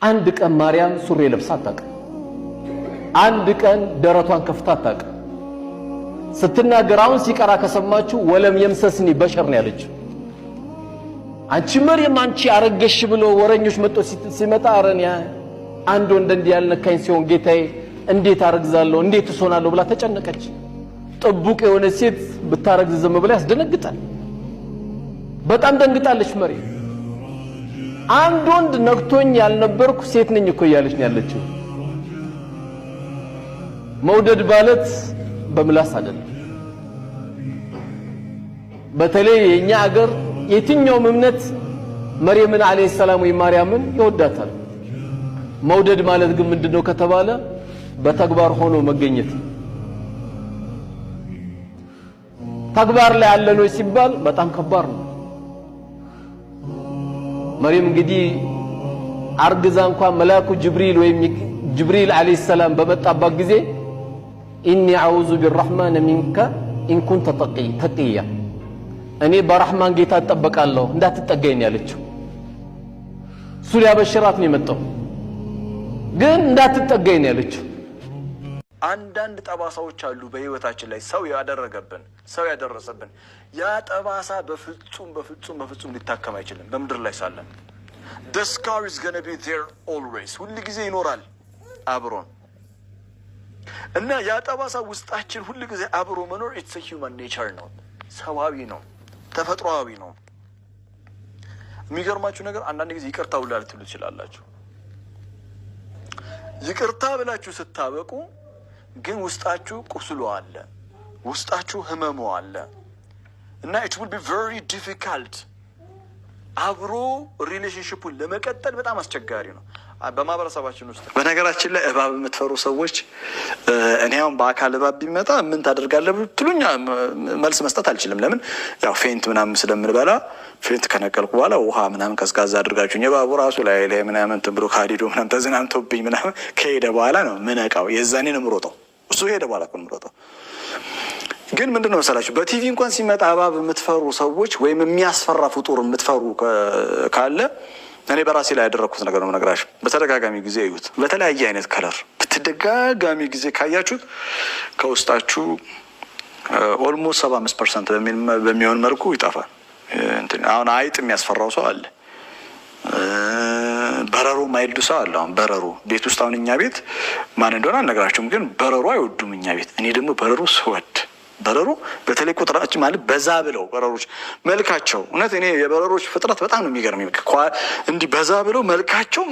አንድ ቀን ማርያም ሱሪ ለብሳ አታውቅም። አንድ ቀን ደረቷን ከፍታ አታውቅም። ስትናገር አሁን ሲቀራ ከሰማችሁ ወለም የምሰስኒ በሸር ነው ያለችው። አንቺ መርየም አንቺ አረገሽ ብሎ ወረኞች መጥቶ ሲመጣ አረንያ አንድ ወንድ እንዲህ ያልነካኝ ሲሆን ጌታዬ እንዴት አረግዛለሁ እንዴት እሶናለሁ ብላ ተጨነቀች። ጥቡቅ የሆነ ሴት ብታረግዝ ዝም ብላ ያስደነግጣል። በጣም ደንግጣለች መርየም። አንድ ወንድ ነክቶኝ ያልነበርኩ ሴት ነኝ እኮ እያለች ነው ያለችው። መውደድ ማለት በምላስ አይደለም። በተለይ የኛ ሀገር የትኛውም እምነት መርየምን አለይሂ ሰላም ወይ ማርያምን ይወዳታል። መውደድ ማለት ግን ምንድነው ከተባለ በተግባር ሆኖ መገኘት። ተግባር ላይ ያለ ነው ሲባል በጣም ከባድ ነው። መርየም እንግዲህ አርግዛ እንኳን መላኩ ጅብሪል አለይሂ ሰላም በመጣባት ጊዜ ኢኒ አዑዙ ቢርrahማን ሚንከ ኢን ኩንተ ተቂያ እኔ በረህማን ጌታ ተጠበቃለሁ እንዳትጠጋኝ ያለችው። እሱ ሊያበሽራት ነው የመጣው፣ ግን እንዳትጠጋኝ ያለችው። አንዳንድ ጠባሳዎች አሉ በህይወታችን ላይ ሰው ያደረገብን ሰው ያደረሰብን። ያ ጠባሳ በፍጹም ሊታከም አይችልም። በምድር ላይ ሳለን the scar is going to be there always ሁሉ ጊዜ ይኖራል አብሮን እና ያ ጠባሳ ውስጣችን ሁሉ ጊዜ አብሮ መኖር it's a human nature ነው፣ ሰዋዊ ነው፣ ተፈጥሯዊ ነው። የሚገርማችሁ ነገር አንዳንድ ጊዜ ይቅርታ ሁሉ ልትሉ ትችላላችሁ። ይቅርታ ብላችሁ ስታበቁ ግን ውስጣችሁ ቁስሉ አለ፣ ውስጣችሁ ህመሙ አለ እና it will be very difficult አብሮ ሪሌሽንሺፑን ለመቀጠል በጣም አስቸጋሪ ነው በማህበረሰባችን ውስጥ። በነገራችን ላይ እባብ የምትፈሩ ሰዎች እኔ አሁን በአካል እባብ ቢመጣ ምን ታደርጋለህ ብትሉኝ መልስ መስጠት አልችልም። ለምን ያው ፌንት ምናምን ስለምንበላ ፌንት ከነቀልኩ በኋላ ውሃ ምናምን ቀዝቃዛ አድርጋችሁኝ እባቡ ራሱ ላይ ምናምን ብሎ ካዲዶ ምናምን ተዝናንቶብኝ ምናምን ከሄደ በኋላ ነው ምነቃው። የዛኔ ነው የምሮጠው። እሱ ሄደ በኋላ ነው የምሮጠው። ግን ምንድነው መሰላችሁ በቲቪ እንኳን ሲመጣ እባብ የምትፈሩ ሰዎች ወይም የሚያስፈራ ፍጡር የምትፈሩ ካለ እኔ በራሴ ላይ ያደረኩት ነገር ነው ነገራችሁ። በተደጋጋሚ ጊዜ እዩት። በተለያየ አይነት ከለር በተደጋጋሚ ጊዜ ካያችሁት ከውስጣችሁ ኦልሞስት 75% በሚሆን መልኩ ይጠፋል። አሁን አይጥ የሚያስፈራው ሰው አለ። በረሮ ማይልዱ ሰው አለ። አሁን በረሮ ቤት ውስጥ አሁን እኛ ቤት ማን እንደሆነ አልነግራችሁም፣ ግን በረሮ አይወዱም እኛ ቤት። እኔ ደግሞ በረሮ ስወድ በረሮ በተለይ ቁጥራችን ማለት በዛ ብለው በረሮች መልካቸው እውነት እኔ የበረሮች ፍጥረት በጣም ነው የሚገርመኝ። እንዲህ በዛ ብለው መልካቸው